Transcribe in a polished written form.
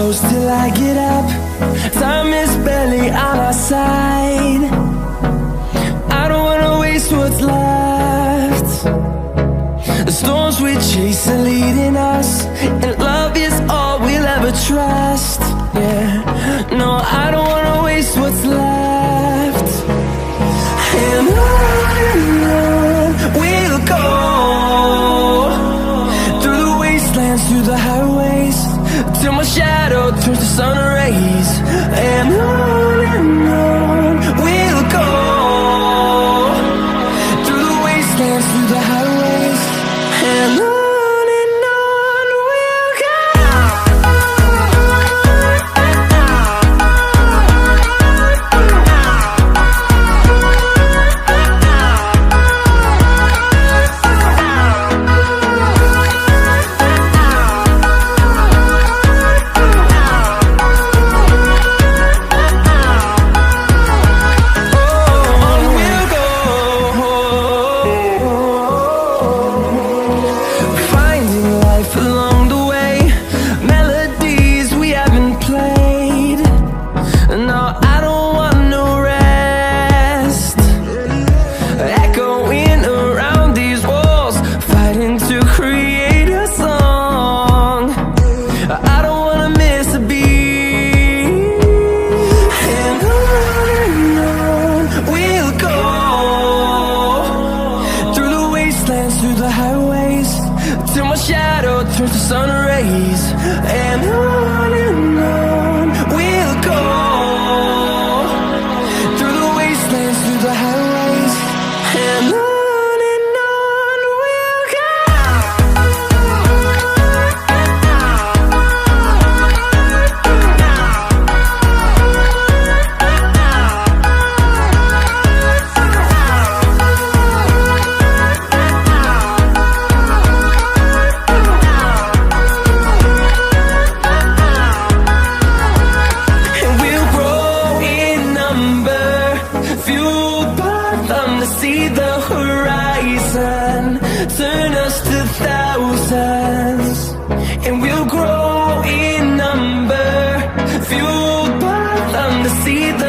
close till I get up. Time is barely on our side. I don't wanna waste what's left. The storms we chase are leading us, and love is all we'll ever trust. Yeah, no, I don't wanna waste what's left. And on we'll go, through the wastelands, through the highways, till my shadow turns to sun rays. And on we'll go, through the wastelands, through the highways, and on we'll go. Through the highways, till my shadow turns to sun rays. And on we'll go, through the wastelands, through the highways, and on we'll go. See the horizon, turn us to thousands, and we'll grow in number, fueled by them to see the